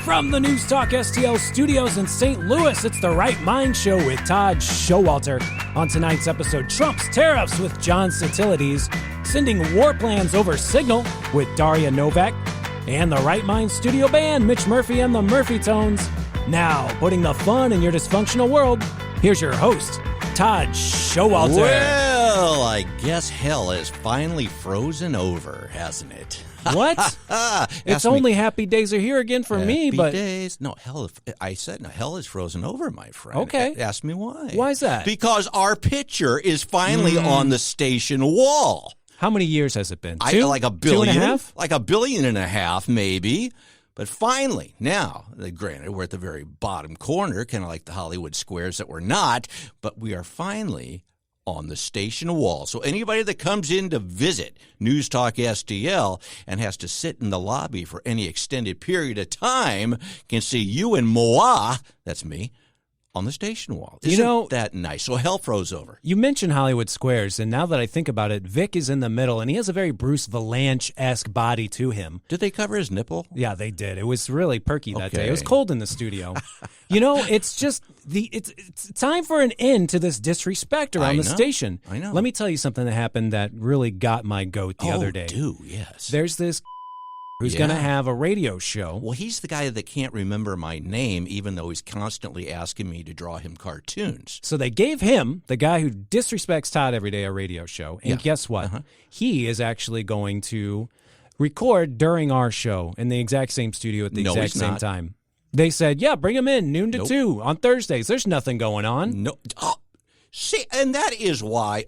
From the NewsTalkSTL studios in St. Louis, it's the Right Mind Show with Todd Showalter. On tonight's episode, Trump's tariffs with John SITILDES, sending war plans over Signal with DARIA NOVAK, and the Right Mind studio band, Mitch Murphy and the Murphy Tones. Now, putting the fun in your dysfunctional world, here's your host, Todd Showalter. Well, I guess hell is finally frozen over, hasn't it? What? It's only happy days are here again for me, but... Happy days. No, hell, hell is frozen over, my friend. Okay. Ask me why. Why is that? Because our picture is finally on the station wall. How many years has it been? Two? Like a billion. 2.5? Like a billion and a half, maybe. But finally, now, granted, we're at the very bottom corner, kind of like the Hollywood squares that we're not, but we are finally on the station wall. So anybody that comes in to visit NewsTalkSTL and has to sit in the lobby for any extended period of time can see you and Moa, that's me, on the station wall. Isn't that nice? So hell froze over. You mentioned Hollywood Squares, and now that I think about it, Vic is in the middle, and he has a very Bruce Valanche-esque body to him. Did they cover his nipple? Yeah, they did. It was really perky that day. It was cold in the studio. It's just it's time for an end to this disrespect around the station. I know. Let me tell you something that happened that really got my goat the other day. Yes. There's this who's going to have a radio show. Well, he's the guy that can't remember my name, even though he's constantly asking me to draw him cartoons. So they gave him, the guy who disrespects Todd every day, a radio show. And guess what? He is actually going to record during our show in the exact same studio at the exact same time. They said, yeah, bring him in noon to 2 on Thursdays. There's nothing going on. No. Oh, see, and that is why,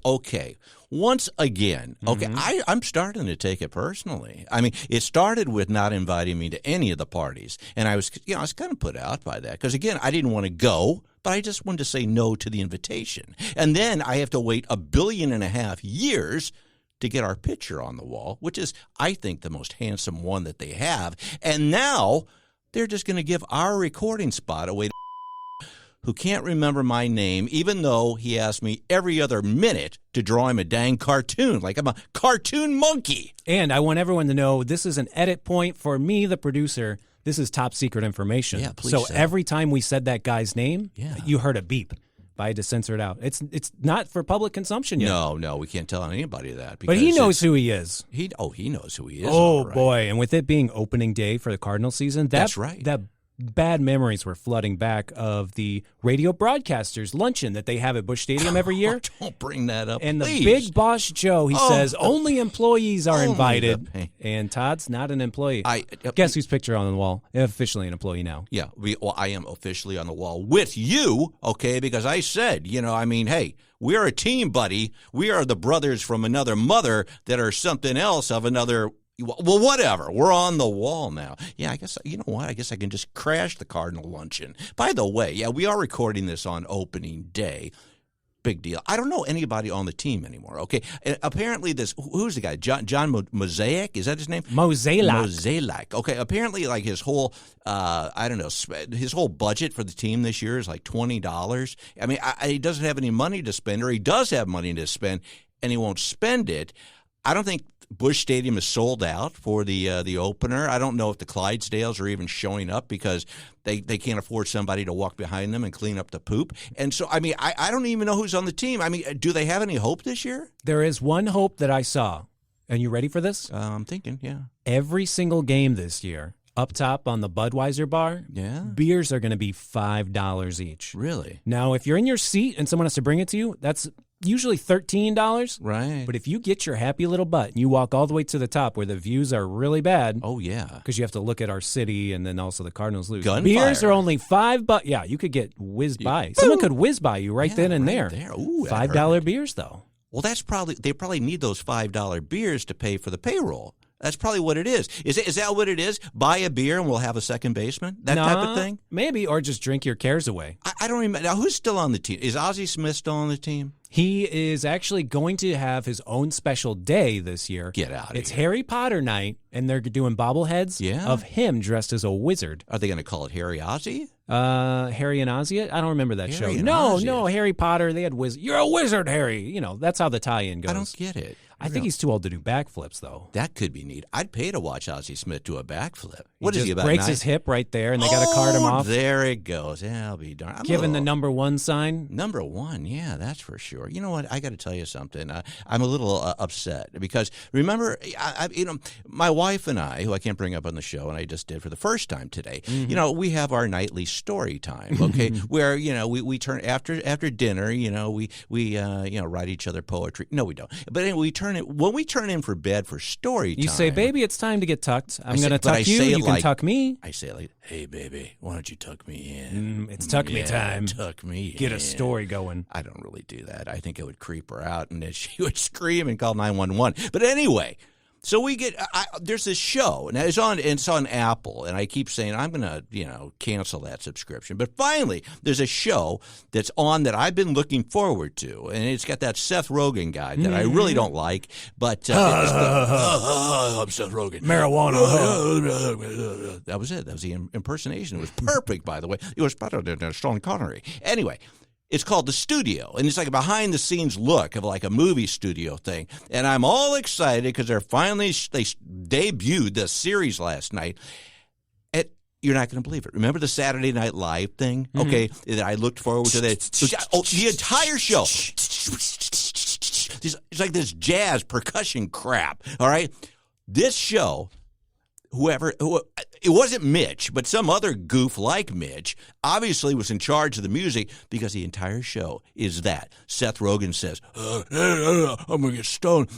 once again, I'm starting to take it personally. I mean, it started with not inviting me to any of the parties, and I was kind of put out by that because, again, I didn't want to go, but I just wanted to say no to the invitation. And then I have to wait 1.5 billion years to get our picture on the wall, which is, I think, the most handsome one that they have. And now they're just going to give our recording spot away to who can't remember my name, even though he asked me every other minute to draw him a dang cartoon, like I'm a cartoon monkey. And I want everyone to know this is an edit point for me, the producer. This is top secret information. Yeah, please. So every time we said that guy's name, you heard a beep. But I had to censor it out. It's not for public consumption yet. No, we can't tell anybody that. But he knows who he is. He knows who he is. Oh, boy. And with it being opening day for the Cardinal season, that's right. That bad memories were flooding back of the radio broadcasters luncheon that they have at Busch Stadium every year. Don't bring that up, and please. The big boss Joe, he says only employees are invited, and Todd's not an employee. Guess whose picture on the wall? Officially an employee now. Yeah, I am officially on the wall with you, because I said, hey, we're a team, buddy. We are the brothers from another mother that are something else of another. Well, whatever. We're on the wall now. Yeah, I guess, you know what? I guess I can just crash the Cardinal luncheon. By the way, we are recording this on opening day. Big deal. I don't know anybody on the team anymore, okay? And apparently who's the guy? John Mosaic? Is that his name? Mosaic. Okay, apparently like his whole, his whole budget for the team this year is like $20. I mean, he doesn't have any money to spend, or he does have money to spend, and he won't spend it. I don't think Busch Stadium is sold out for the opener. I don't know if the Clydesdales are even showing up because they can't afford somebody to walk behind them and clean up the poop. And so, I mean, I don't even know who's on the team. I mean, do they have any hope this year? There is one hope that I saw. And you ready for this? I'm thinking, yeah. Every single game this year, up top on the Budweiser bar, beers are going to be $5 each. Really? Now, if you're in your seat and someone has to bring it to you, that's usually $13. Right. But if you get your happy little butt and you walk all the way to the top where the views are really bad. Oh, yeah. Because you have to look at our city and then also the Cardinals lose. Gunfire. Beers are only $5. Yeah, you could get whizzed by. Someone could whiz by you then and there. Ooh, $5 beers, though. Well, they probably need those $5 beers to pay for the payroll. That's probably what it is. Is that what it is? Buy a beer and we'll have a second baseman? That type of thing? Maybe, or just drink your cares away. I don't remember. Now, who's still on the team? Is Ozzie Smith still on the team? He is actually going to have his own special day this year. Get out of It's here. Harry Potter night, and they're doing bobbleheads of him dressed as a wizard. Are they going to call it Harry Ozzie? Harry and Ozzie? I don't remember that Harry show. and No, Ozzie. Harry Potter, they had wizard. You're a wizard, Harry. That's how the tie-in goes. I don't get it. I think he's too old to do backflips, though. That could be neat. I'd pay to watch Ozzie Smith do a backflip. What is he about? Breaks his hip right there, and they got to cart him off. There it goes. Yeah, I'll be darned. Given the number 1 sign. Number 1, yeah, that's for sure. You know what? I got to tell you something. I'm a little upset because remember, my wife and I, who I can't bring up on the show, and I just did for the first time today. Mm-hmm. We have our nightly story time, okay, where we turn after dinner. We write each other poetry. No, we don't. But anyway, when we turn in for bed for story time. You say, "Baby, it's time to get tucked. I'm going to tuck you. You can tuck me." I say like, "Hey, baby, why don't you tuck me in? It's tuck me time. Tuck me in. Get a story going." I don't really do that. I think it would creep her out, and then she would scream and call 911. But anyway. So we get there's this show, and it's on Apple, and I keep saying I'm going to cancel that subscription. But finally, there's a show that's on that I've been looking forward to, and it's got that Seth Rogen guy that I really don't like. But I'm Seth Rogen. Marijuana. That was it. That was the impersonation. It was perfect, by the way. It was better than Sean Connery. Anyway. It's called The Studio, and it's like a behind-the-scenes look of like a movie studio thing. And I'm all excited because they debuted the series last night. You're not going to believe it. Remember the Saturday Night Live thing? Mm-hmm. Okay, that I looked forward to. The entire show. It's like this jazz percussion crap, all right? This show... it wasn't Mitch, but some other goof like Mitch obviously was in charge of the music because the entire show is that. Seth Rogen says, I'm going to get stoned.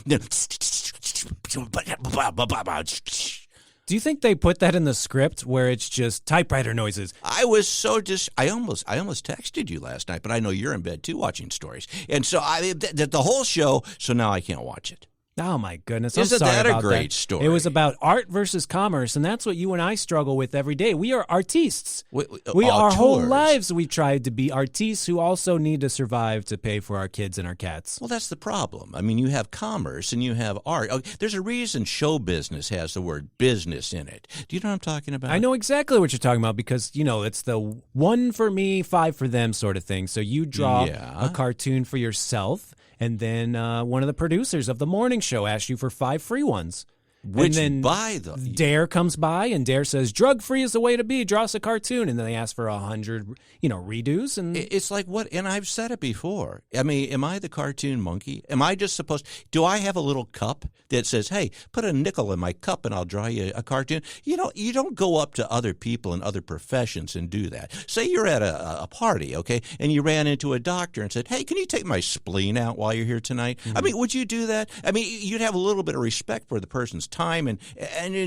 Do you think they put that in the script where it's just typewriter noises? I was so I almost texted you last night, but I know you're in bed too watching stories. And so the whole show, so now I can't watch it. Oh, my goodness. Isn't that a great story? It was about art versus commerce, and that's what you and I struggle with every day. We are artistes. Our whole lives we've tried to be artistes who also need to survive to pay for our kids and our cats. Well, that's the problem. I mean, you have commerce and you have art. There's a reason show business has the word business in it. Do you know what I'm talking about? I know exactly what you're talking about because, it's the 1 for me, 5 for them sort of thing. So you draw a cartoon for yourself. And then one of the producers of the morning show asks you for 5 free ones. Which and then Dare comes by, and Dare says, drug-free is the way to be. Draw us a cartoon. And then they ask for 100, redos. And it's like what? And I've said it before. I mean, am I the cartoon monkey? Am I just supposed – do I have a little cup that says, hey, put a nickel in my cup and I'll draw you a cartoon? You don't go up to other people in other professions and do that. Say you're at a party, okay, and you ran into a doctor and said, hey, can you take my spleen out while you're here tonight? Mm-hmm. I mean, would you do that? I mean, you'd have a little bit of respect for the person's time and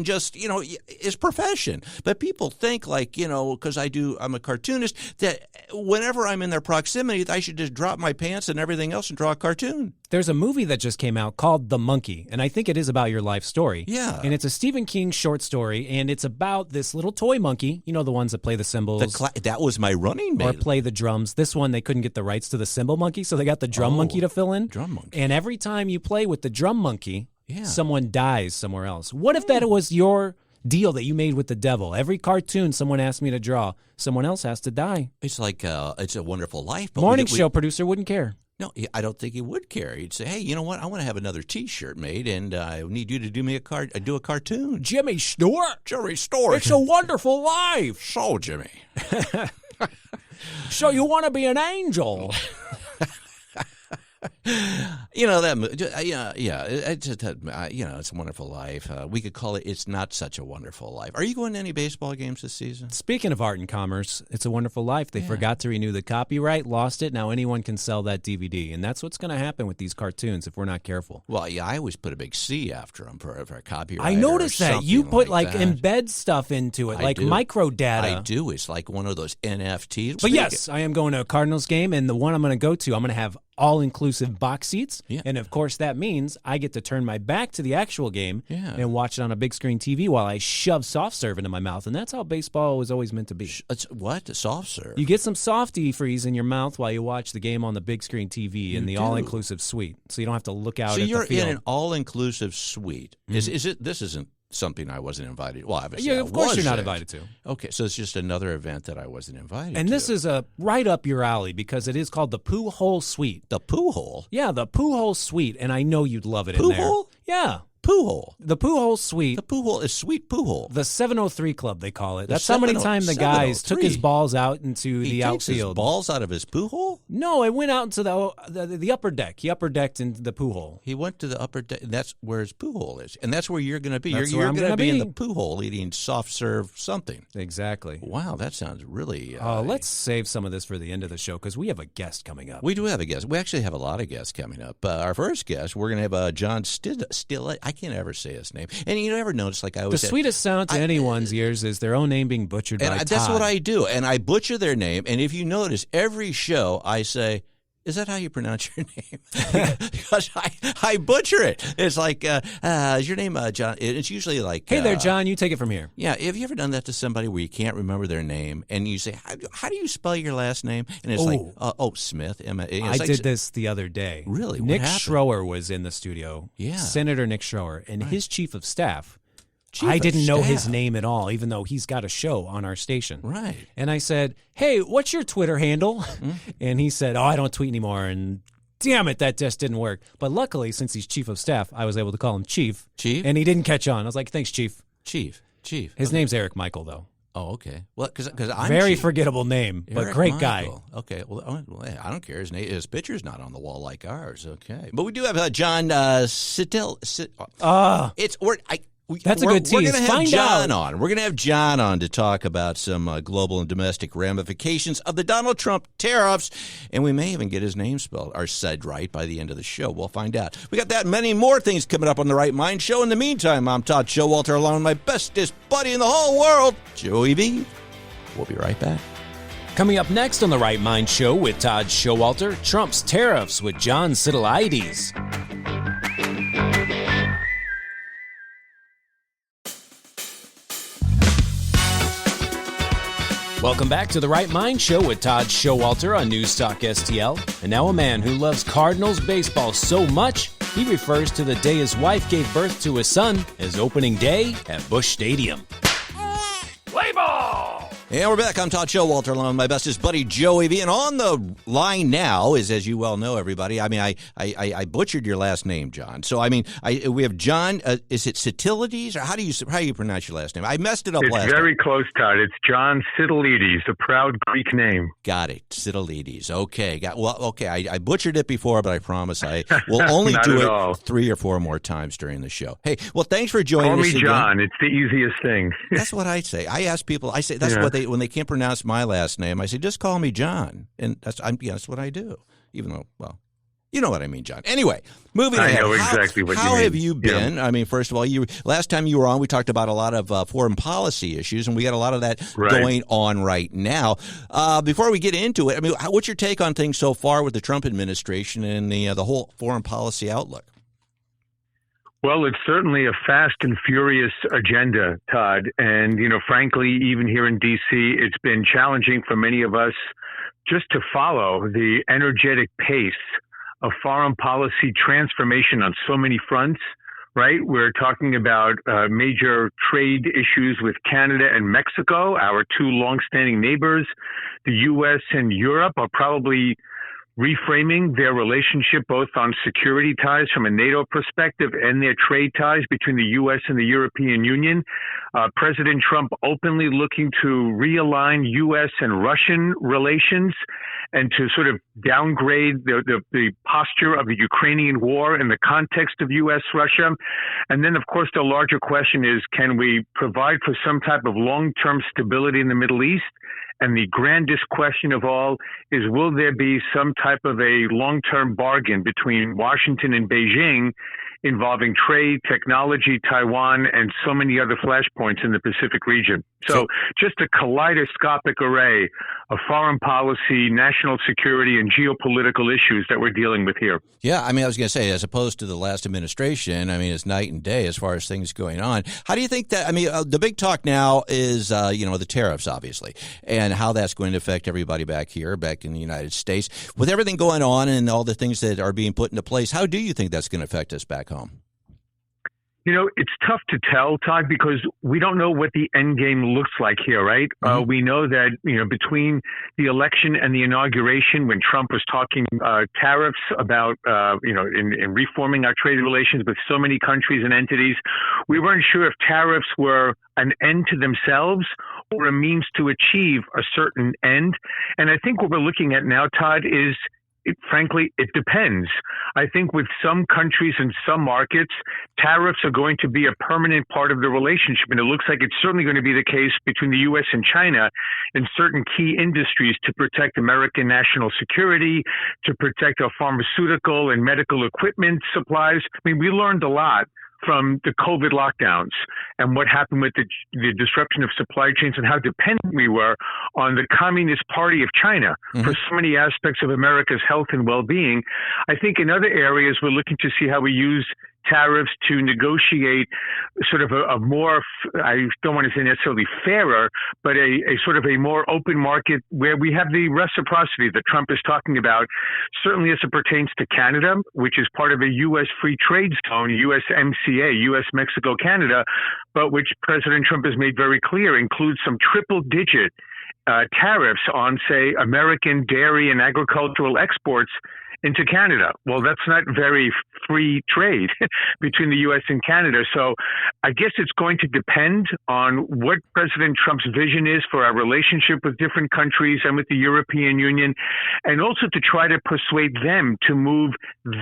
just his profession. But people think like because I'm a cartoonist that whenever I'm in their proximity I should just drop my pants and everything else and draw a cartoon. There's a movie that just came out called The Monkey, and I think it is about your life story. Yeah. And it's a Stephen King short story, and it's about this little toy monkey, the ones that play the cymbals. That was my running mate. Or play the drums. This one, they couldn't get the rights to the cymbal monkey, so they got the drum monkey to fill in. Drum monkey. And every time you play with the drum monkey, someone dies somewhere else. What if that was your deal that you made with the devil? Every cartoon someone asked me to draw, someone else has to die. It's like It's a Wonderful Life. But Morning show producer wouldn't care. No, I don't think he would care. He'd say, hey, you know what? I want to have another T-shirt made, and I need you to do me do a cartoon. Jimmy Stewart. It's a wonderful life. So, Jimmy. So you want to be an angel. It's a Wonderful Life. We could call it It's Not Such a Wonderful Life. Are you going to any baseball games this season? Speaking of art and commerce, It's a Wonderful Life. They forgot to renew the copyright, lost it. Now anyone can sell that DVD, and that's what's going to happen with these cartoons if we're not careful. Well, I always put a big C after them for a copyright. I noticed that. You put embed stuff into it, microdata. I do. It's like one of those NFTs. But yes, I am going to a Cardinals game, and the one I'm going to go to, I'm going to have all-inclusive box seats. Yeah. And, of course, that means I get to turn my back to the actual game and watch it on a big screen TV while I shove soft serve into my mouth. And that's how baseball was always meant to be. What? Soft serve? You get some softy freeze in your mouth while you watch the game on the big screen TV in the all-inclusive suite. So you don't have to look out at the field. So you're in an all-inclusive suite. Mm-hmm. This isn't something I wasn't invited. Well, obviously, Yeah, of course you're not invited to. Okay, so it's just another event that I wasn't invited to. And this is right up your alley because it is called the Poo Hole Suite. The Poo Hole? Yeah, the Poo Hole Suite, and I know you'd love it in there. Poo Hole? Yeah. Poo Hole. The Poo Hole Suite. The Poo Hole is Sweet Poo Hole. The 703 Club, they call it. That's how many times the guys took his balls out into the outfield. He takes his balls out of his poo hole? No, it went out into the upper deck. He upper decked into the poo hole. He went to the upper deck, and that's where his poo hole is. And that's where you're going to be. That's You're where I'm going to gonna be in be. the poo hole eating soft serve something. Exactly. Wow, that sounds really... let's save some of this for the end of the show because we have a guest coming up. We do have a guest. We actually have a lot of guests coming up. Our first guest, we're going to have John Still. I can't ever say his name. And you ever notice, like I always the say, sweetest sound to anyone's ears is their own name being butchered by Todd. That's what I do. And I butcher their name. And if you notice, every show I say, is that how you pronounce your name? Because I butcher it. It's like, is your name John? It's usually like, hey there, John, you take it from here. Yeah. Have you ever done that to somebody where you can't remember their name and you say, how do you spell your last name? And it's like, Smith. I did this the other day. Really? What Nick happened? Schroer was in the studio. Yeah. Senator Nick Schroer and his chief of staff. Chief I of didn't know his staff. name at all, even though he's got a show on our station. Right. And I said, hey, what's your Twitter handle? And he said, I don't tweet anymore. And damn it, that just didn't work. But luckily, since he's chief of staff, I was able to call him Chief. Chief? And he didn't catch on. I was like, thanks, Chief. Chief. His name's Eric Michael, though. Oh, okay. Well, because I'm very Chief. forgettable name, but Eric great Michael. guy. Okay. Well, I don't care. His picture's not on the wall like ours. Okay. But we do have John That's a good tease. We're going to have Find John out. on. We're going to have John on to talk about some global and domestic ramifications of the Donald Trump tariffs, and we may even get his name spelled or said right by the end of the show. We'll find out. We got that and many more things coming up on the Right Mind Show. In the meantime, I'm Todd Showalter, along with my bestest buddy in the whole world, Joey V. We'll be right back. Coming up next on the Right Mind Show with Todd Showalter, Trump's tariffs with John SITILDES. Welcome back to the Right Mind Show with Todd Showalter on NewsTalkSTL. And now a man who loves Cardinals baseball so much, he refers to the day his wife gave birth to his son as opening day at Busch Stadium. Play ball! And we're back. I'm Todd Showalter, along with my bestest buddy, Joey V. And on the line now is, as you well know, everybody, I mean, I butchered your last name, John. So, I mean, we have John, is it SITILDES? Or how do you pronounce your last name? I messed it up last time. It's very close, Todd. It's John SITILDES, a proud Greek name. Got it. SITILDES. Okay. I butchered it before, but I promise I will only do it all. 3 or 4 more times during the show. Hey, well, thanks for joining us. Call me again. John. It's the easiest thing. That's what I say. I ask people, that's what when they can't pronounce my last name, I say, just call me John. And that's what I do. Even though, well, you know what I mean, John. Anyway, moving ahead. I know exactly what you mean. How have you been? Yeah. I mean, first of all, last time you were on, we talked about a lot of foreign policy issues, and we got a lot of that going on right now. Before we get into it, I mean, what's your take on things so far with the Trump administration and the whole foreign policy outlook? Well, it's certainly a fast and furious agenda, Todd. And, frankly, even here in D.C., it's been challenging for many of us just to follow the energetic pace of foreign policy transformation on so many fronts, right? We're talking about major trade issues with Canada and Mexico, our two longstanding neighbors. The U.S. and Europe are probably reframing their relationship both on security ties from a NATO perspective and their trade ties between the U.S. and the European Union. President Trump openly looking to realign U.S. and Russian relations and to sort of downgrade the posture of the Ukrainian war in the context of U.S.-Russia. And then, of course, the larger question is, can we provide for some type of long-term stability in the Middle East? And the grandest question of all is, will there be some type of a long-term bargain between Washington and Beijing involving trade, technology, Taiwan, and so many other flashpoints in the Pacific region? So just a kaleidoscopic array of foreign policy, national security, and geopolitical issues that we're dealing with here. Yeah, I mean, I was going to say, as opposed to the last administration, I mean, it's night and day as far as things going on. How do you think that, I mean, the big talk now is, the tariffs, obviously, and how that's going to affect everybody back in the United States. With everything going on and all the things that are being put into place, how do you think that's going to affect us back home? It's tough to tell, Todd, because we don't know what the end game looks like here, right? Mm-hmm. We know that, between the election and the inauguration, when Trump was talking tariffs about, in reforming our trade relations with so many countries and entities, we weren't sure if tariffs were an end to themselves or a means to achieve a certain end. And I think what we're looking at now, Todd, is frankly, it depends. I think with some countries and some markets, tariffs are going to be a permanent part of the relationship. And it looks like it's certainly going to be the case between the U.S. and China in certain key industries to protect American national security, to protect our pharmaceutical and medical equipment supplies. I mean, we learned a lot from the COVID lockdowns and what happened with the disruption of supply chains and how dependent we were on the Communist Party of China for so many aspects of America's health and well-being. I think in other areas, we're looking to see how we use tariffs to negotiate sort of a more, I don't want to say necessarily fairer, but a sort of a more open market where we have the reciprocity that Trump is talking about, certainly as it pertains to Canada, which is part of a U.S. free trade zone, USMCA, U.S., Mexico, Canada, but which President Trump has made very clear includes some triple-digit tariffs on, say, American dairy and agricultural exports into Canada. Well, that's not very free trade between the U.S. and Canada. So I guess it's going to depend on what President Trump's vision is for our relationship with different countries and with the European Union, and also to try to persuade them to move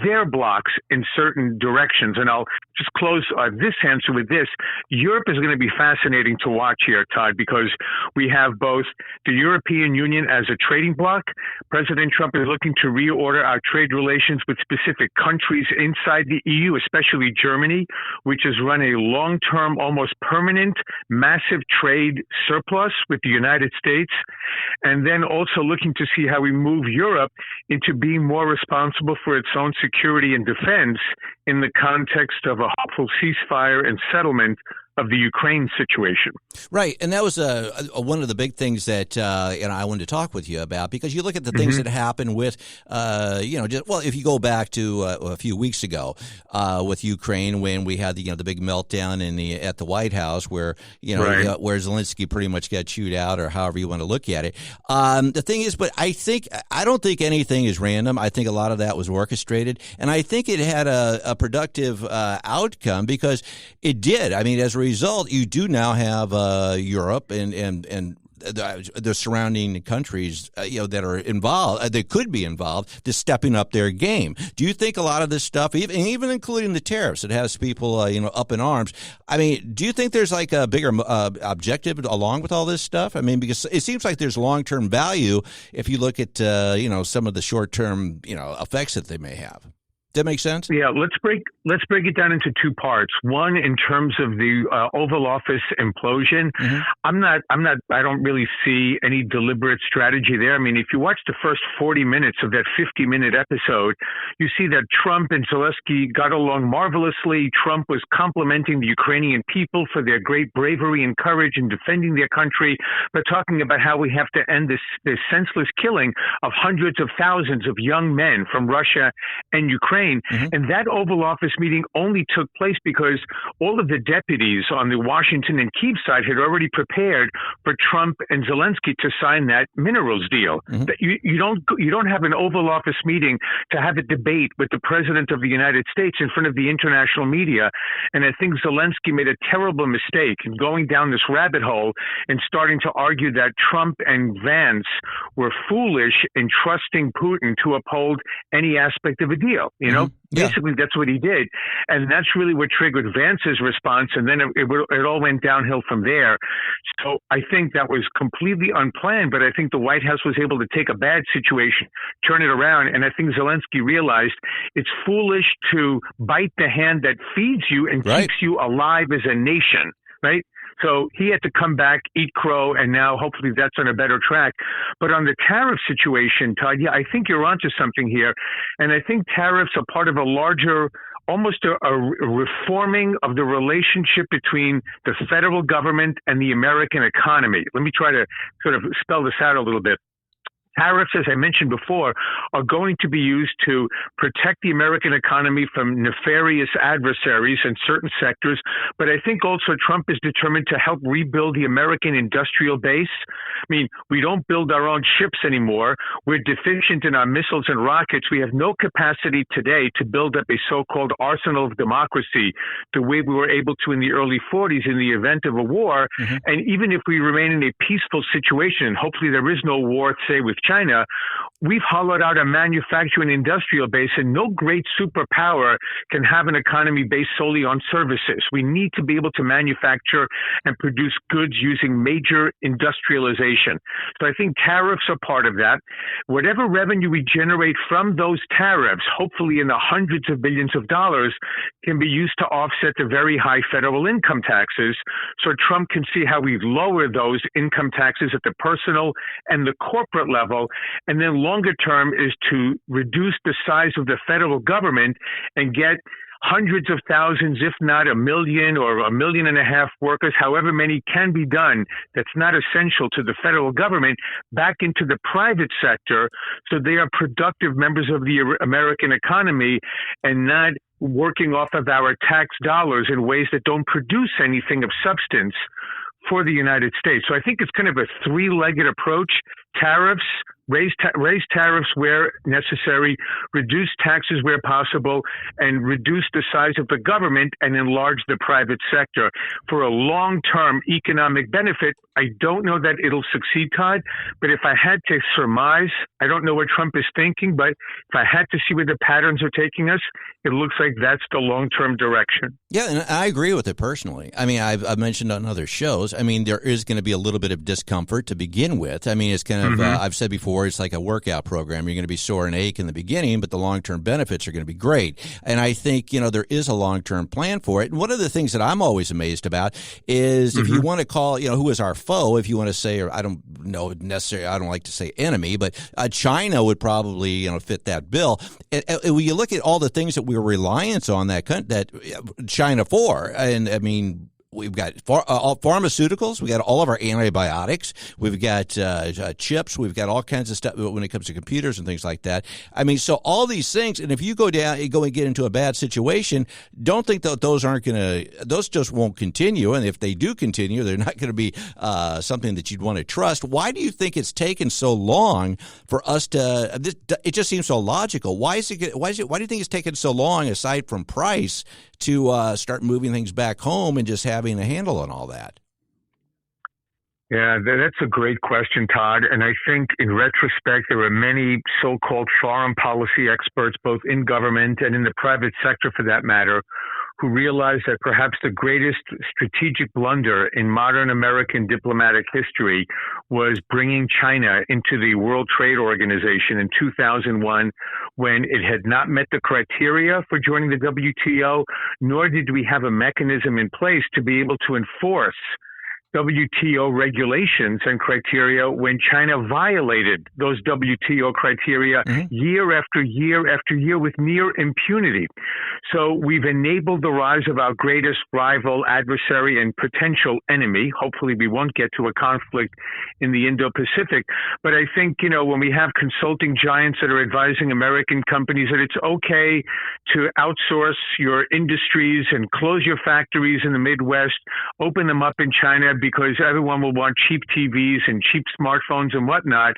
their blocks in certain directions. And I'll just close this answer with this. Europe is going to be fascinating to watch here, Todd, because we have both the European Union as a trading bloc. President Trump is looking to reorder our trade relations with specific countries inside the EU, especially Germany, which has run a long-term, almost permanent, massive trade surplus with the United States. And then also looking to see how we move Europe into being more responsible for its own security and defense in the context of a hopeful ceasefire and settlement of the Ukraine situation. Right. And that was one of the big things that I wanted to talk with you about, because you look at the things that happened with, if you go back to a few weeks ago with Ukraine, when we had the big meltdown at the White House where, where Zelensky pretty much got chewed out, or however you want to look at it. The thing is, but I don't think anything is random. I think a lot of that was orchestrated, and I think it had a productive outcome, because it did. I mean, as a result, you do now have Europe and the surrounding countries, that are involved, that could be involved, to stepping up their game. Do you think a lot of this stuff, even including the tariffs, it has people, up in arms? I mean, do you think there's like a bigger objective along with all this stuff? I mean, because it seems like there's long-term value if you look at, some of the short-term, effects that they may have. That makes sense? Yeah, let's break it down into two parts. One, in terms of the Oval Office implosion, I don't really see any deliberate strategy there. I mean, if you watch the first 40 minutes of that 50-minute episode, you see that Trump and Zelensky got along marvelously. Trump was complimenting the Ukrainian people for their great bravery and courage in defending their country, but talking about how we have to end this senseless killing of hundreds of thousands of young men from Russia and Ukraine. And that Oval Office meeting only took place because all of the deputies on the Washington and Kyiv side had already prepared for Trump and Zelensky to sign that minerals deal. That you don't have an Oval Office meeting to have a debate with the President of the United States in front of the international media. And I think Zelensky made a terrible mistake in going down this rabbit hole and starting to argue that Trump and Vance were foolish in trusting Putin to uphold any aspect of a deal. Basically, that's what he did. And that's really what triggered Vance's response. And then it all went downhill from there. So I think that was completely unplanned. But I think the White House was able to take a bad situation, turn it around. And I think Zelensky realized it's foolish to bite the hand that feeds you and keeps you alive as a nation, right? So he had to come back, eat crow, and now hopefully that's on a better track. But on the tariff situation, Todd, I think you're onto something here. And I think tariffs are part of a larger, almost a reforming of the relationship between the federal government and the American economy. Let me try to sort of spell this out a little bit. Tariffs, as I mentioned before, are going to be used to protect the American economy from nefarious adversaries in certain sectors. But I think also Trump is determined to help rebuild the American industrial base. I mean, we don't build our own ships anymore. We're deficient in our missiles and rockets. We have no capacity today to build up a so-called arsenal of democracy the way we were able to in the early 40s in the event of a war. Mm-hmm. And even if we remain in a peaceful situation, and hopefully there is no war, say, with China, we've hollowed out a manufacturing industrial base, and no great superpower can have an economy based solely on services. We need to be able to manufacture and produce goods using major industrialization. So I think tariffs are part of that. Whatever revenue we generate from those tariffs, hopefully in the hundreds of billions of dollars, can be used to offset the very high federal income taxes. So Trump can see how we lower those income taxes at the personal and the corporate level. And then longer term is to reduce the size of the federal government and get hundreds of thousands, if not 1 million or 1.5 million workers, however many can be done, that's not essential to the federal government, back into the private sector so they are productive members of the American economy and not working off of our tax dollars in ways that don't produce anything of substance for the United States. So I think it's kind of a three-legged approach: tariffs, raise tariffs where necessary, reduce taxes where possible, and reduce the size of the government and enlarge the private sector for a long-term economic benefit. I don't know that it'll succeed, Todd, but if I had to surmise, I don't know what Trump is thinking, but if I had to see where the patterns are taking us, it looks like that's the long-term direction. Yeah, and I agree with it personally. I mean, I've mentioned on other shows, I mean, there is going to be a little bit of discomfort to begin with. I mean, it's kind of, I've said before, it's like a workout program. You're going to be sore and ache in the beginning, but the long-term benefits are going to be great. And I think, there is a long-term plan for it. And one of the things that I'm always amazed about is if you want to call, who is our foe, if you want to say, or I don't know necessarily, I don't like to say enemy, but China would probably, fit that bill. And when you look at all the things that we're reliant on that China for, and I mean, we've got pharmaceuticals. We got all of our antibiotics. We've got chips. We've got all kinds of stuff when it comes to computers and things like that. I mean, so all these things. And if you go and get into a bad situation, don't think that those just won't continue. And if they do continue, they're not going to be something that you'd want to trust. Why do you think it's taken so long for us to? It just seems so logical. Why do you think it's taken so long, aside from price, to start moving things back home and just having a handle on all that? Yeah, that's a great question, Todd. And I think in retrospect, there are many so-called foreign policy experts, both in government and in the private sector for that matter, who realized that perhaps the greatest strategic blunder in modern American diplomatic history was bringing China into the World Trade Organization in 2001, when it had not met the criteria for joining the WTO, nor did we have a mechanism in place to be able to enforce WTO regulations and criteria when China violated those WTO criteria year after year after year with near impunity. So we've enabled the rise of our greatest rival, adversary, and potential enemy. Hopefully we won't get to a conflict in the Indo-Pacific. But I think, when we have consulting giants that are advising American companies that it's okay to outsource your industries and close your factories in the Midwest, open them up in China, because everyone will want cheap TVs and cheap smartphones and whatnot.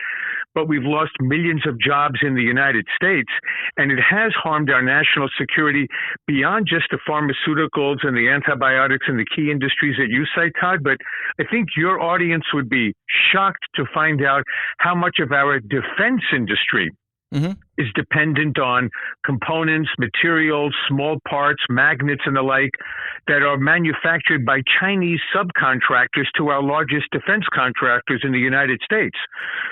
But we've lost millions of jobs in the United States, and it has harmed our national security beyond just the pharmaceuticals and the antibiotics and the key industries that you cite, Todd. But I think your audience would be shocked to find out how much of our defense industry is dependent on components, materials, small parts, magnets, and the like that are manufactured by Chinese subcontractors to our largest defense contractors in the United States.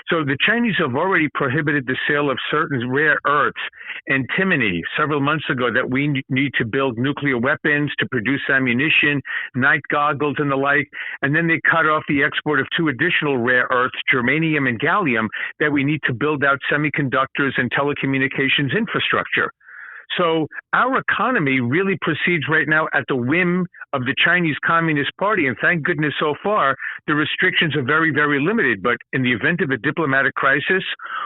So the Chinese have already prohibited the sale of certain rare earths, antimony, several months ago, that we need to build nuclear weapons, to produce ammunition, night goggles, and the like. And then they cut off the export of 2 additional rare earths, germanium and gallium, that we need to build out semiconductors and telecommunications infrastructure. So our economy really proceeds right now at the whim of the Chinese Communist Party. And thank goodness so far, the restrictions are very, very limited. But in the event of a diplomatic crisis,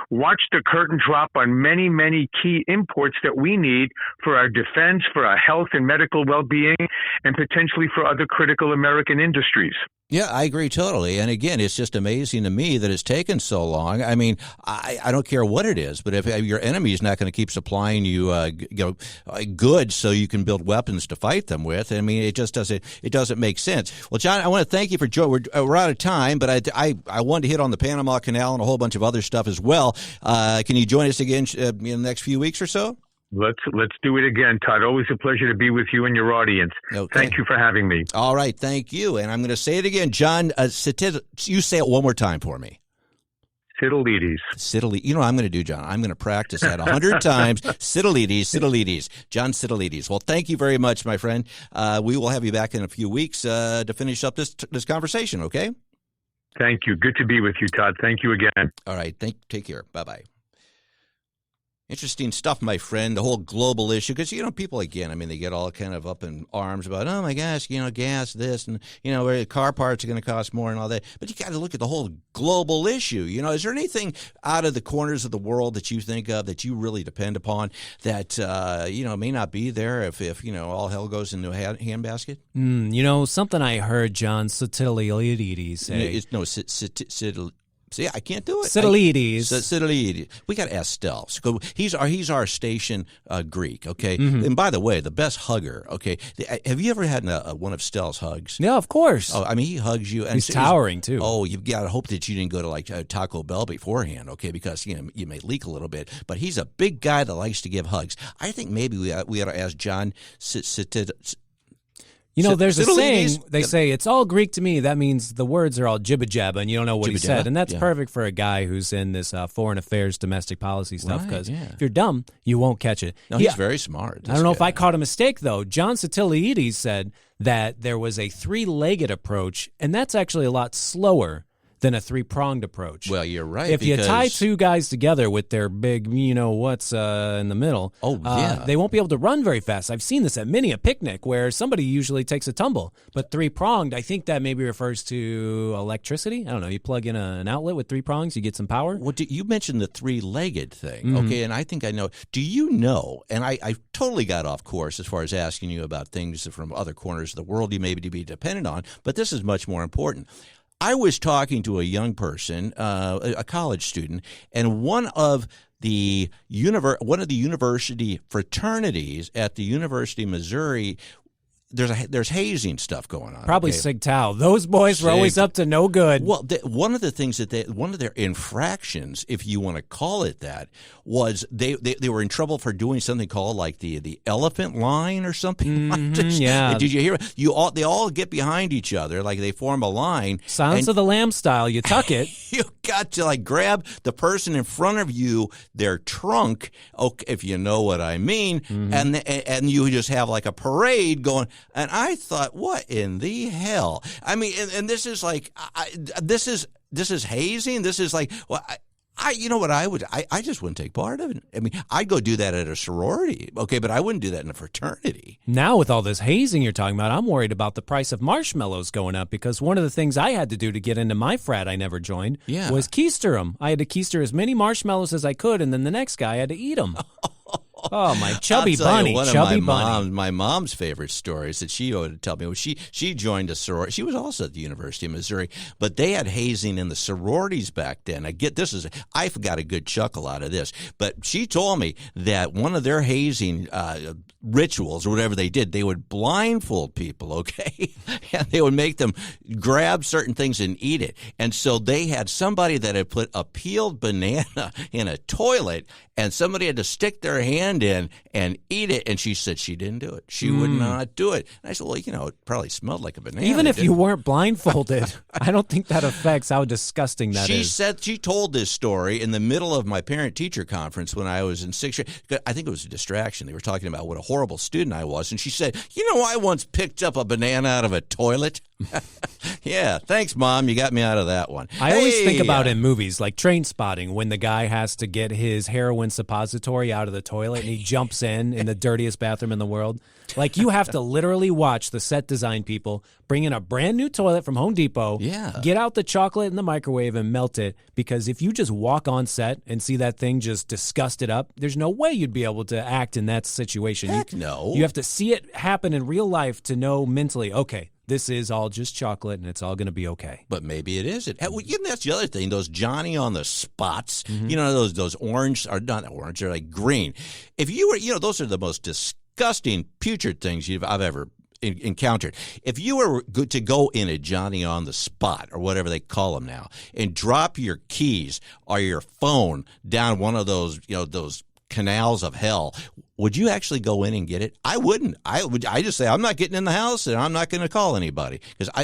watch the curtain drop on many, many key imports that we need for our defense, for our health and medical well-being, and potentially for other critical American industries. Yeah, I agree totally. And again, it's just amazing to me that it's taken so long. I mean, I don't care what it is, but if your enemy is not going to keep supplying you, goods so you can build weapons to fight them with, I mean, it just doesn't make sense. Well, John, I want to thank you for joining. We're out of time, but I wanted to hit on the Panama Canal and a whole bunch of other stuff as well. Can you join us again in the next few weeks or so? Let's do it again, Todd. Always a pleasure to be with you and your audience. Okay. Thank you for having me. All right, thank you. And I'm going to say it again, John. You say it one more time for me. SITILDES. SITILDES. You know what I'm going to do, John? I'm going to practice that 100 times. SITILDES. John SITILDES. Well, thank you very much, my friend. We will have you back in a few weeks to finish up this conversation, okay? Thank you. Good to be with you, Todd. Thank you again. All right. Take care. Bye-bye. Interesting stuff, my friend, the whole global issue. Because, people, again, I mean, they get all kind of up in arms about, oh, my gosh, gas, this, and, where car parts are going to cost more and all that. But you got to look at the whole global issue. Is there anything out of the corners of the world that you think of that you really depend upon that, may not be there if all hell goes into a handbasket? Something I heard John SITILDES say. See, I can't do it. SITILDES. We got to ask Stel. He's our station Greek, okay? Mm-hmm. And by the way, the best hugger, okay? Have you ever had one of Stel's hugs? Yeah, of course. Oh, I mean, he hugs you. And he's towering, too. Oh, you've got to hope that you didn't go to, Taco Bell beforehand, okay? Because, you may leak a little bit. But he's a big guy that likes to give hugs. I think maybe we ought to ask John there's a saying, they say, it's all Greek to me. That means the words are all jibba-jabba, and you don't know what he said. And that's perfect for a guy who's in this foreign affairs, domestic policy stuff, because if you're dumb, you won't catch it. No, he's very smart. I don't know if I caught a mistake, though. John SITILDES said that there was a three-legged approach, and that's actually a lot slower than a three-pronged approach. Well, you're right. If you tie two guys together with their big, what's in the middle, they won't be able to run very fast. I've seen this at many a picnic where somebody usually takes a tumble. But three-pronged, I think that maybe refers to electricity. I don't know. You plug in an outlet with three prongs, you get some power. Well, you mentioned the three-legged thing, okay? And I think I know. Do you know, and I totally got off course as far as asking you about things from other corners of the world you may be dependent on, but this is much more important. I was talking to a young person, a college student, and one of the university fraternities at the University of Missouri, there's hazing stuff going on. Probably Sig Tau. Those boys were always up to no good. Well, one of the things one of their infractions, if you want to call it that, was they were in trouble for doing something called like the elephant line or something like this. Yeah. Did you hear it? They all get behind each other, like they form a line. Silence of the Lambs style. You tuck it. You got to grab the person in front of you, their trunk, okay, if you know what I mean, and you just have like a parade going. And I thought, what in the hell? I mean, and this is like, this is hazing. This is like, well, I just wouldn't take part of it. I mean, I'd go do that at a sorority, okay, but I wouldn't do that in a fraternity. Now with all this hazing you're talking about, I'm worried about the price of marshmallows going up, because one of the things I had to do to get into my frat I never joined was keister them. I had to keister as many marshmallows as I could, and then the next guy had to eat them. Oh, my chubby bunny. My mom's favorite stories that she would tell me was she joined a sorority. She was also at the University of Missouri, but they had hazing in the sororities back then. I got a good chuckle out of this, but she told me that one of their hazing rituals or whatever they did, they would blindfold people, okay? And they would make them grab certain things and eat it. And so they had somebody that had put a peeled banana in a toilet, and somebody had to stick their hand in and eat it, and she said she didn't do it. She would not do it. And I said, well, it probably smelled like a banana. Even if you weren't blindfolded, I don't think that affects how disgusting that is. She told this story in the middle of my parent-teacher conference when I was in sixth grade. I think it was a distraction. They were talking about what a horrible student I was, and she said, I once picked up a banana out of a toilet. Yeah, thanks, Mom. You got me out of that one. I always think about in movies like Train Spotting when the guy has to get his heroin suppository out of the toilet and he jumps in the dirtiest bathroom in the world. Like, you have to literally watch the set design people bring in a brand new toilet from Home Depot, get out the chocolate in the microwave and melt it, because if you just walk on set and see that thing just disgusted up, there's no way you'd be able to act in that situation. Heck no. You have to see it happen in real life to know mentally, okay, this is all just chocolate and it's all going to be okay. But maybe it isn't. Well, that's the other thing. Those Johnny on the spots, those orange, are not orange, they're like green. If you were, those are the most disgusting, putrid things I've ever encountered. If you were to go in a Johnny on the spot, or whatever they call them now, and drop your keys or your phone down one of those, those canals of hell, would you actually go in and get it? I wouldn't. I just say, I'm not getting in the house and I'm not going to call anybody.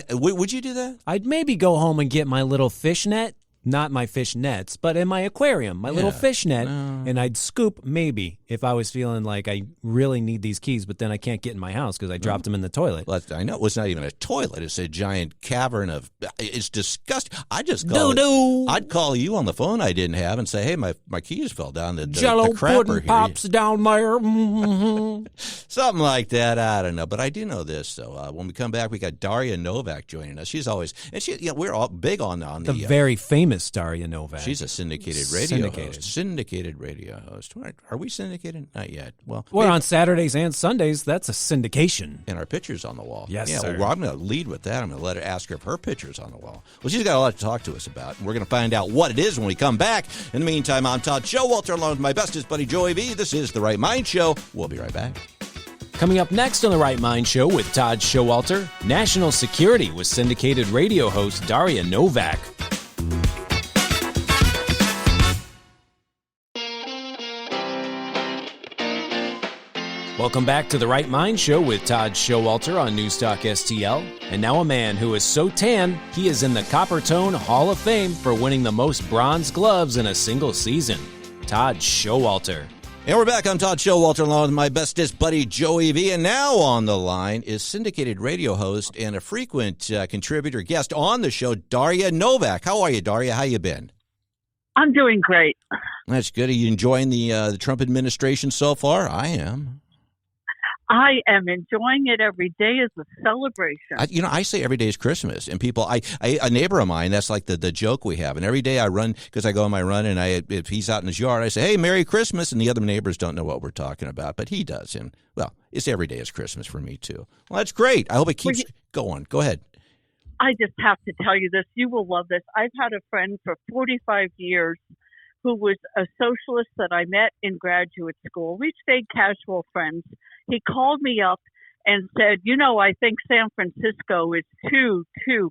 Would you do that? I'd maybe go home and get my little fish net. Not my fish nets, but in my aquarium, my little fish net, and I'd scoop maybe if I was feeling like I really need these keys, but then I can't get in my house because I dropped them in the toilet. Well, I know it's not even a toilet; it's a giant cavern of. It's disgusting. I'd call you on the phone I didn't have and say, "Hey, my keys fell down the Jello the crapper pudding here." Pops down there. Something like that. I don't know, but I do know this. So when we come back, we got Daria Novak joining us. She's always we're all big on the very famous Daria Novak. She's a syndicated radio host. Syndicated radio host. Are we syndicated? Not yet. Well, we're on Saturdays and Sundays. That's a syndication. And our picture's on the wall. Yes, sir. Well, I'm going to lead with that. I'm going to let her ask her if her picture's on the wall. Well, she's got a lot to talk to us about, and we're going to find out what it is when we come back. In the meantime, I'm Todd Showalter, along with my bestest buddy Joey V. This is The Right Mind Show. We'll be right back. Coming up next on The Right Mind Show with Todd Showalter, national security with syndicated radio host Daria Novak. Welcome back to The Right Mind Show with Todd Showalter on NewsTalkSTL. And now a man who is so tan, he is in the Coppertone Hall of Fame for winning the most bronze gloves in a single season. Todd Showalter. And we're back. I'm Todd Showalter, along with my bestest buddy Joey V. And now on the line is syndicated radio host and a frequent contributor guest on the show, Daria Novak. How are you, Daria? How you been? I'm doing great. That's good. Are you enjoying the Trump administration so far? I am. I am enjoying it. Every day is a celebration. I say every day is Christmas, and people, a neighbor of mine, that's like the joke we have. And every day I run, because I go on my run, and if he's out in his yard, I say, "Hey, Merry Christmas," and the other neighbors don't know what we're talking about, but he does. And well, it's every day is Christmas for me too. Well, that's great. I hope it keeps going. Go ahead. I just have to tell you this. You will love this. I've had a friend for 45 years who was a socialist that I met in graduate school. We stayed casual friends. He called me up and said, I think San Francisco is too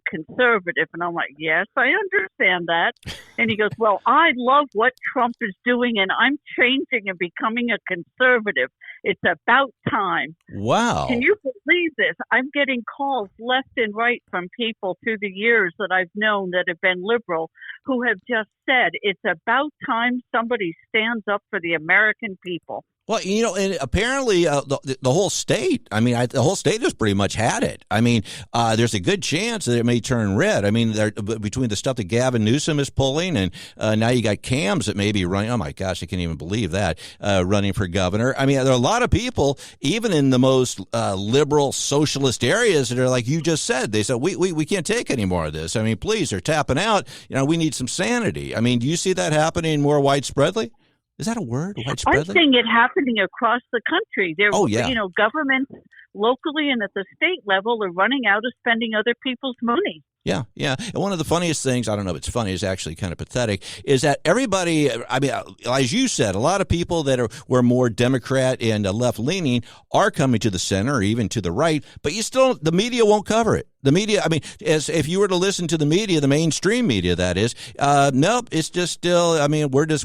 conservative. And I'm like, yes, I understand that. And he goes, well, I love what Trump is doing, and I'm changing and becoming a conservative. It's about time. Wow. Can you believe this? I'm getting calls left and right from people through the years that I've known that have been liberal who have just said it's about time somebody stands up for the American people. Well, and apparently the whole state, the whole state has pretty much had it. There's a good chance that it may turn red. Between the stuff that Gavin Newsom is pulling and now you got Cams that may be running. Oh, my gosh, I can't even believe that, running for governor. There are a lot of people, even in the most liberal socialist areas, that are like you just said. They said, we can't take any more of this. Please, they're tapping out. We need some sanity. Do you see that happening more widespreadly? Is that a word? I'm seeing it happening across the country. Governments locally and at the state level are running out of spending other people's money. Yeah. And one of the funniest things, I don't know if it's funny, it's actually kind of pathetic, is that everybody, as you said, a lot of people that were more Democrat and left-leaning are coming to the center or even to the right, but the media won't cover it. The media, as if you were to listen to the media, the mainstream media, that is, nope, it's just still,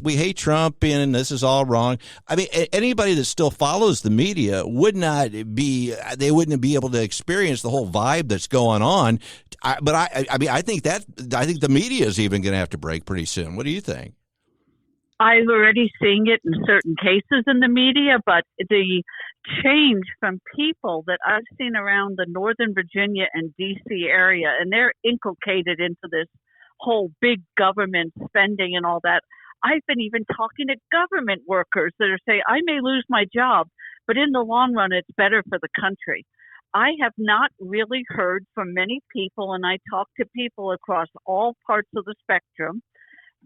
we hate Trump and this is all wrong. Anybody that still follows the media wouldn't be able to experience the whole vibe that's going on. I think the media is even going to have to break pretty soon. What do you think? I'm already seeing it in certain cases in the media, but the change from people that I've seen around the Northern Virginia and D.C. area, and they're inculcated into this whole big government spending and all that. I've been even talking to government workers that are saying, I may lose my job, but in the long run, it's better for the country. I have not really heard from many people, and I talk to people across all parts of the spectrum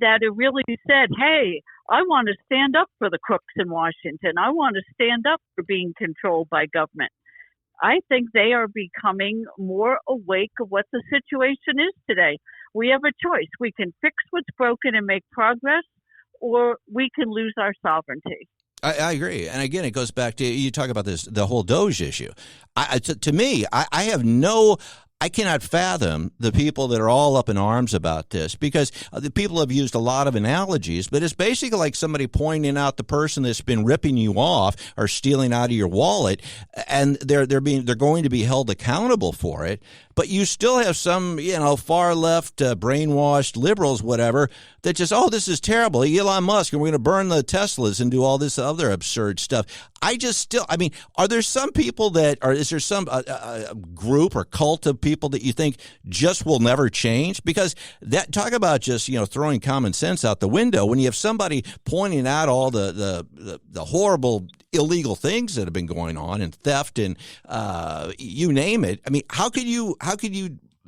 that have really said, hey, I want to stand up for the crooks in Washington. I want to stand up for being controlled by government. I think they are becoming more awake of what the situation is today. We have a choice. We can fix what's broken and make progress, or we can lose our sovereignty. I agree. And again, it goes back to, you talk about this, the whole Doge issue. To me, I cannot fathom the people that are all up in arms about this, because the people have used a lot of analogies, but it's basically like somebody pointing out the person that's been ripping you off or stealing out of your wallet, and they're going to be held accountable for it. But you still have some, far left, brainwashed liberals, whatever, that just, this is terrible. Elon Musk, and we're going to burn the Teslas and do all this other absurd stuff. Are there some people is there some group or cult of people that you think just will never change? Because talk about just, throwing common sense out the window when you have somebody pointing out all the horrible illegal things that have been going on, and theft, and you name it. I mean, how could you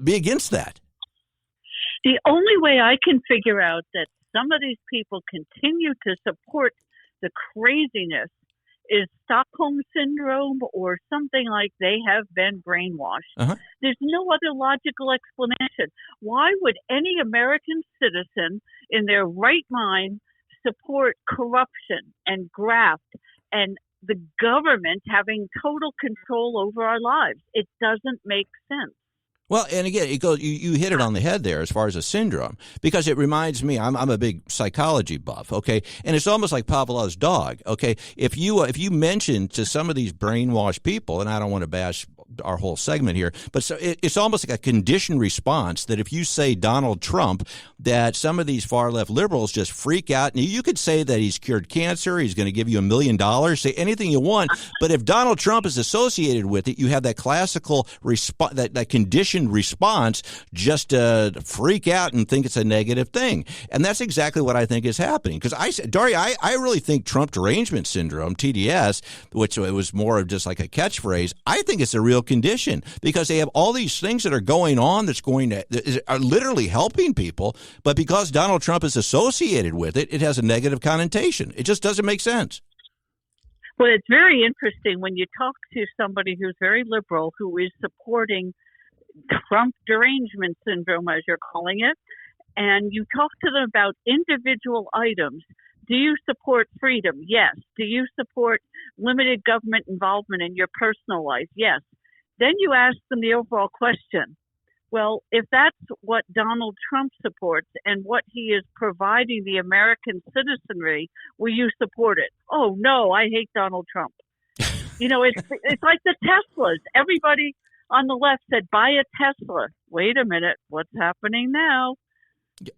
be against that? The only way I can figure out that some of these people continue to support the craziness is Stockholm Syndrome, or something like they have been brainwashed. Uh-huh. There's no other logical explanation. Why would any American citizen in their right mind support corruption and graft and the government having total control over our lives? It doesn't make sense. Well, and again, it goes. You hit it on the head there as far as a syndrome, because it reminds me. I'm a big psychology buff, okay, and it's almost like Pavlov's dog, okay. If you mention to some of these brainwashed people, and I don't want to bash our whole segment here, but so it's almost like a conditioned response that if you say Donald Trump, that some of these far left liberals just freak out. And you could say that he's cured cancer, he's going to give you $1 million, say anything you want, but if Donald Trump is associated with it, you have that classical response, that conditioned response, just to freak out and think it's a negative thing. And that's exactly what I think is happening. Because Daria, I really think Trump derangement syndrome, TDS, which it was more of just like a catchphrase, I think it's a real condition, because they have all these things that are going on that are literally helping people, but because Donald Trump is associated with it, it has a negative connotation. It just doesn't make sense. Well, it's very interesting when you talk to somebody who's very liberal, who is supporting Trump derangement syndrome, as you're calling it, and you talk to them about individual items. Do you support freedom? Yes. Do you support limited government involvement in your personal life? Yes. Then you ask them the overall question. Well, if that's what Donald Trump supports and what he is providing the American citizenry, will you support it? Oh, no, I hate Donald Trump. It's like the Teslas. Everybody on the left said, buy a Tesla. Wait a minute. What's happening now?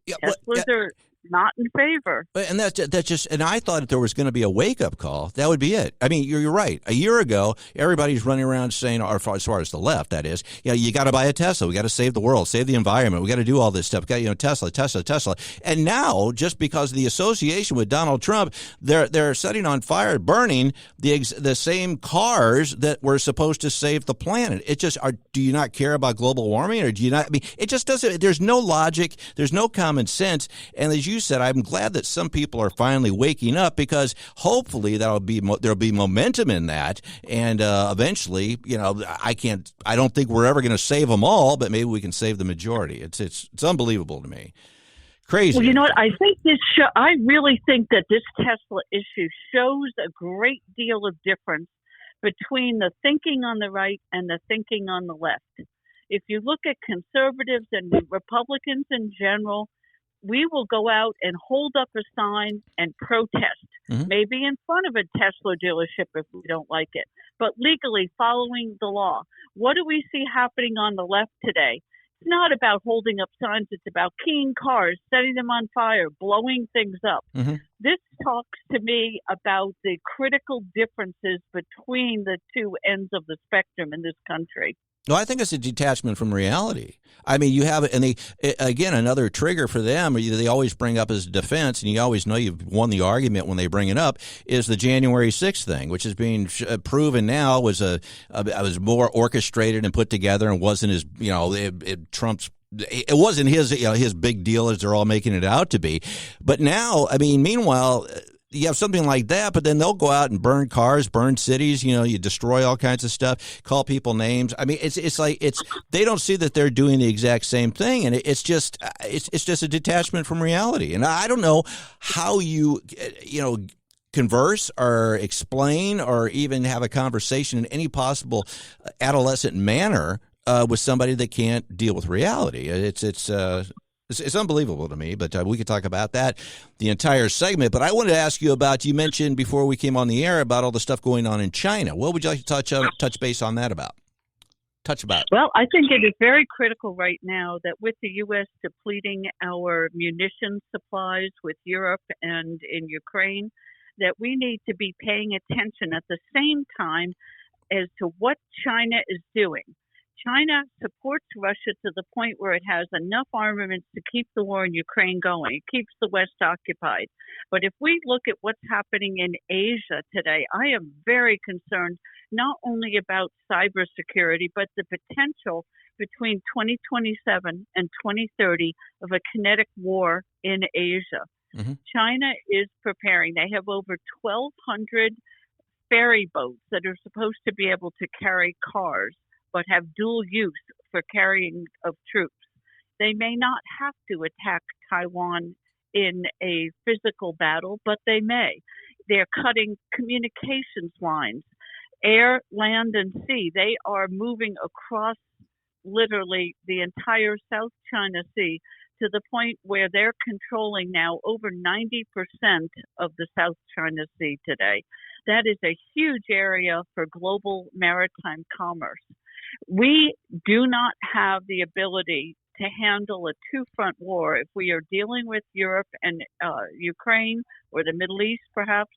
Teslas are not in favor. And that's just, and I thought there was going to be a wake-up call. That would be it. I mean, you're right. A year ago, everybody's running around saying, or as far as the left, that is, you got to buy a Tesla. We got to save the world, save the environment. We got to do all this stuff. We got, Tesla. And now, just because of the association with Donald Trump, they're setting on fire, burning the same cars that were supposed to save the planet. It just, do you not care about global warming, or do you not? I mean, it just doesn't. There's no logic. There's no common sense. And as you said, I'm glad that some people are finally waking up, because hopefully there'll be momentum in that, and eventually, I don't think we're ever going to save them all, but maybe we can save the majority. It's unbelievable to me. Crazy. Well, you know what? I think I really think that this Tesla issue shows a great deal of difference between the thinking on the right and the thinking on the left. If you look at conservatives and Republicans in general, we will go out and hold up a sign and protest, maybe in front of a Tesla dealership if we don't like it, but legally following the law. What do we see happening on the left today? not about holding up signs. It's about keying cars, setting them on fire, blowing things up. Mm-hmm. This talks to me about the critical differences between the two ends of the spectrum in this country. Well, I think it's a detachment from reality. I mean, you have it, and they, again, another trigger for them, they always bring up as defense, and you always know you've won the argument when they bring it up, is the January 6th thing, which is being proven now was more orchestrated and put together and wasn't as, Trump's. It wasn't his big deal as they're all making it out to be. But now, I mean, meanwhile, you have something like that, but then they'll go out and burn cars, burn cities, you destroy all kinds of stuff, call people names. I mean, it's like they don't see that they're doing the exact same thing, and it's just a detachment from reality. And I don't know how you converse or explain or even have a conversation in any possible adolescent manner with somebody that can't deal with reality. It's unbelievable to me, but we could talk about that the entire segment. But I wanted to ask you about, you mentioned before we came on the air about all the stuff going on in China. What would you like to touch base on that about? Well, I think it is very critical right now that with the U.S. depleting our munition supplies with Europe and in Ukraine, that we need to be paying attention at the same time as to what China is doing. China supports Russia to the point where it has enough armaments to keep the war in Ukraine going. It keeps the West occupied. But if we look at what's happening in Asia today, I am very concerned not only about cybersecurity, but the potential between 2027 and 2030 of a kinetic war in Asia. Mm-hmm. China is preparing. They have over 1,200 ferry boats that are supposed to be able to carry cars, but have dual use for carrying of troops. They may not have to attack Taiwan in a physical battle, but they may. They're cutting communications lines, air, land, and sea. They are moving across literally the entire South China Sea to the point where they're controlling now over 90% of the South China Sea today. That is a huge area for global maritime commerce. We do not have the ability to handle a two-front war if we are dealing with Europe and Ukraine or the Middle East, perhaps,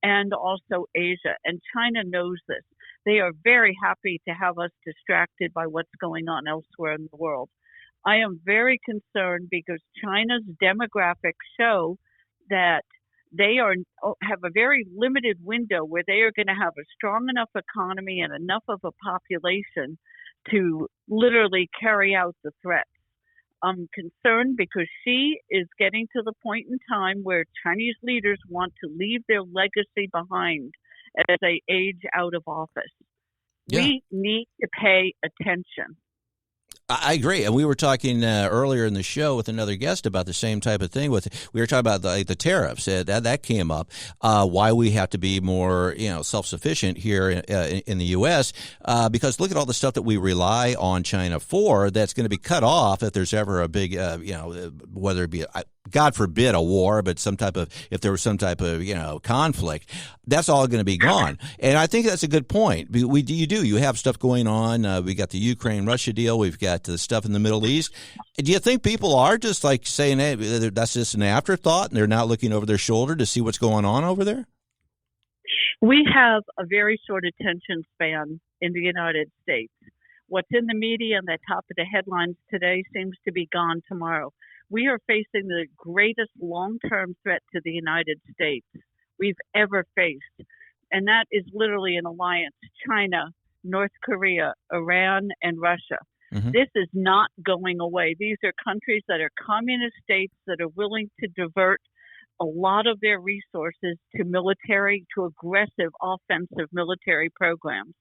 and also Asia. And China knows this. They are very happy to have us distracted by what's going on elsewhere in the world. I am very concerned because China's demographics show that they have a very limited window where they are going to have a strong enough economy and enough of a population to literally carry out the threats. I'm concerned because Xi is getting to the point in time where Chinese leaders want to leave their legacy behind as they age out of office. Yeah. We need to pay attention. I agree, and we were talking earlier in the show with another guest about the same type of thing. We were talking about the tariffs that came up. Why we have to be more self-sufficient here in the U.S. Because look at all the stuff that we rely on China for. That's going to be cut off if there's ever a big whether it be God forbid a war, but if there was some type of conflict, that's all going to be gone. And I think that's a good point. You have stuff going on. We got the Ukraine-Russia deal. We've got the stuff in the Middle East. Do you think people are just like saying, hey, that's just an afterthought, and they're not looking over their shoulder to see what's going on over there? We have a very short attention span in the United States. What's in the media and the top of the headlines today seems to be gone tomorrow. We are facing the greatest long-term threat to the United States we've ever faced, and that is literally an alliance: China, North Korea, Iran, and Russia. Mm-hmm. This is not going away. These are countries that are communist states that are willing to divert a lot of their resources to aggressive offensive military programs.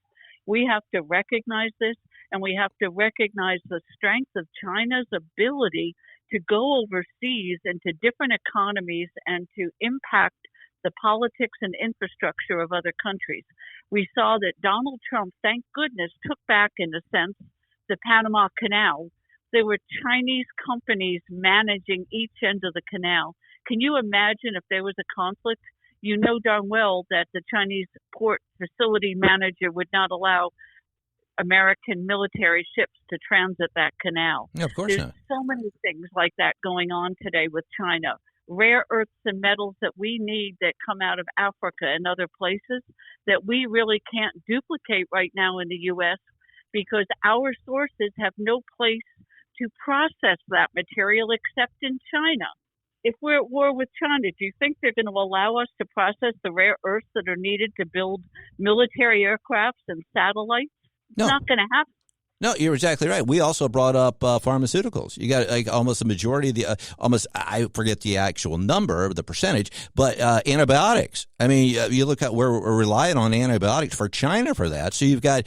We have to recognize this, and we have to recognize the strength of China's ability to go overseas into different economies and to impact the politics and infrastructure of other countries. We saw that Donald Trump, thank goodness, took back, in a sense, the Panama Canal. There were Chinese companies managing each end of the canal. Can you imagine if there was a conflict? You know darn well that the Chinese port facility manager would not allow American military ships to transit that canal. Yeah, of course There's not. so many things like that going on today with China. Rare earths and metals that we need that come out of Africa and other places that we really can't duplicate right now in the U.S. because our sources have no place to process that material except in China. If we're at war with China, do you think they're going to allow us to process the rare earths that are needed to build military aircrafts and satellites? No. It's not going to happen. No, you're exactly right. We also brought up pharmaceuticals. You got like almost a majority of the I forget the actual number, the percentage, but antibiotics. I mean, you look at we're relying on antibiotics for China for that. So you've got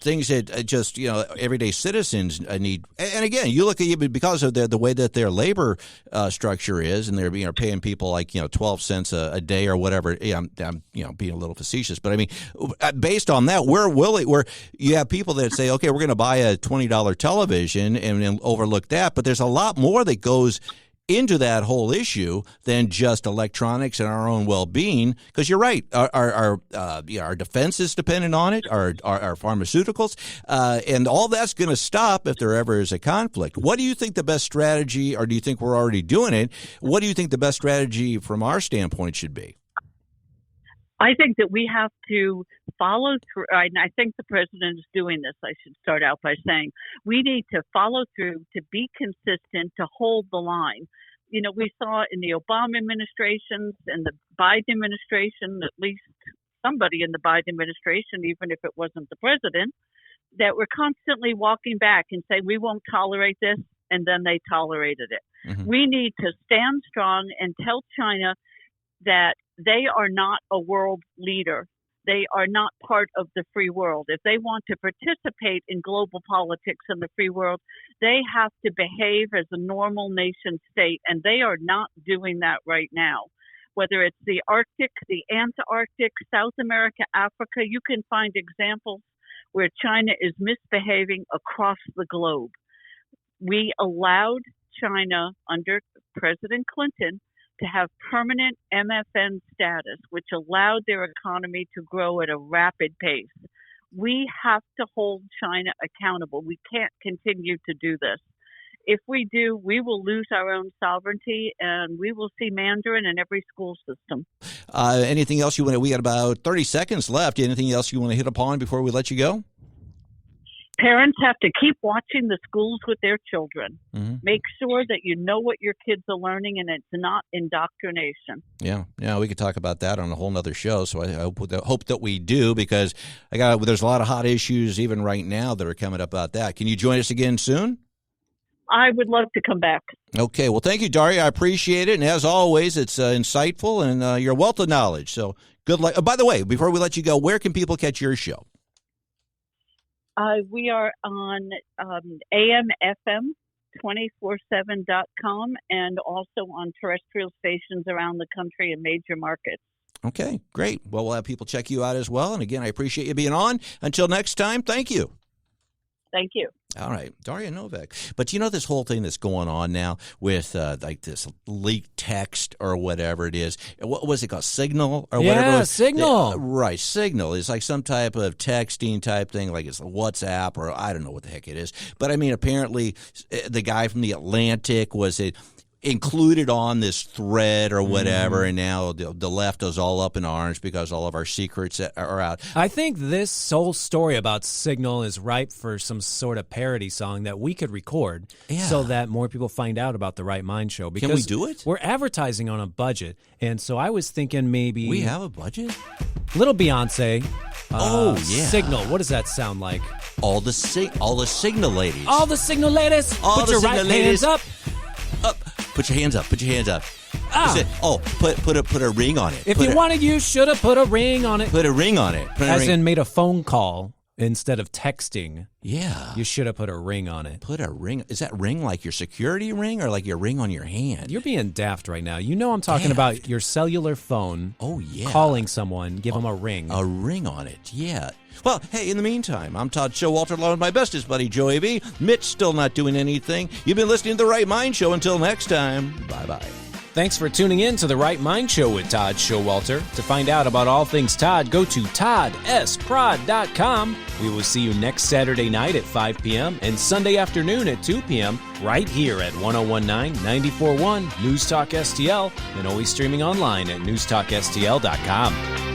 things that just everyday citizens need. And again, you look at even because of the way that their labor structure is, and they're paying people like 12 cents a day or whatever. Yeah, I'm being a little facetious, but I mean, based on that, you have people that say, okay, we're going to buy a $20 television and overlook that, but there's a lot more that goes into that whole issue than just electronics and our own well-being. Because you're right, our defense is dependent on it, our pharmaceuticals, and all that's going to stop if there ever is a conflict. What do you think the best strategy, or do you think we're already doing it? What do you think the best strategy from our standpoint should be? I think that we have to follow through, and I think the president is doing this. I should start out by saying we need to follow through, to be consistent, to hold the line. We saw in the Obama administrations and the Biden administration, at least somebody in the Biden administration, even if it wasn't the president, that were constantly walking back and saying, we won't tolerate this, and then they tolerated it. Mm-hmm. We need to stand strong and tell China that they are not a world leader. They are not part of the free world. If they want to participate in global politics in the free world, they have to behave as a normal nation state, and they are not doing that right now. Whether it's the Arctic, the Antarctic, South America, Africa, you can find examples where China is misbehaving across the globe. We allowed China under President Clinton to have permanent MFN status, which allowed their economy to grow at a rapid pace. We have to hold China accountable. We can't continue to do this. If we do, we will lose our own sovereignty, and we will see Mandarin in every school system. Anything else you want to? We got about 30 seconds left. Anything else you want to hit upon before we let you go? Parents have to keep watching the schools with their children. Mm-hmm. Make sure that you know what your kids are learning and it's not indoctrination. Yeah, we could talk about that on a whole nother show. So I hope that we do, because there's a lot of hot issues even right now that are coming up about that. Can you join us again soon? I would love to come back. Okay, well, thank you, Daria. I appreciate it. And as always, it's insightful and you're a wealth of knowledge. So good luck. By the way, before we let you go, where can people catch your show? We are on AMFM247.com and also on terrestrial stations around the country in major markets. Okay, great. Well, we'll have people check you out as well. And again, I appreciate you being on. Until next time, thank you. Thank you. All right, Daria Novak. But this whole thing that's going on now with like this leaked text or whatever it is. What was it called? Signal or whatever? Yeah, Signal. Right, Signal is like some type of texting type thing, like it's WhatsApp or I don't know what the heck it is. But I mean, apparently the guy from The Atlantic was included on this thread or whatever, and now the left is all up in arms because all of our secrets are out. I think this whole story about Signal is ripe for some sort of parody song that we could record so that more people find out about the Right Mind Show. Because can we do it? We're advertising on a budget, and so I was thinking maybe... We have a budget? Little Beyonce. Signal. What does that sound like? All the Signal ladies. All the Signal ladies. Put your right hands up. Put your hands up. Put your hands up. Put a ring on it. If you wanted, you should have put a ring on it. Put a ring on it. In made a phone call instead of texting. Yeah. You should have put a ring on it. Put a ring. Is that ring like your security ring or like your ring on your hand? You're being daft right now. You know I'm talking about your cellular phone. Oh, yeah. Calling someone. Give them a ring. A ring on it. Yeah. Well, hey, in the meantime, I'm Todd Showalter along with my bestest buddy, Joey B. Mitch still not doing anything. You've been listening to The Right Mind Show. Until next time, bye-bye. Thanks for tuning in to The Right Mind Show with Todd Showalter. To find out about all things Todd, go to toddsprod.com. We will see you next Saturday night at 5 p.m. and Sunday afternoon at 2 p.m. right here at 1019 94.1 News Talk STL and always streaming online at newstalkstl.com.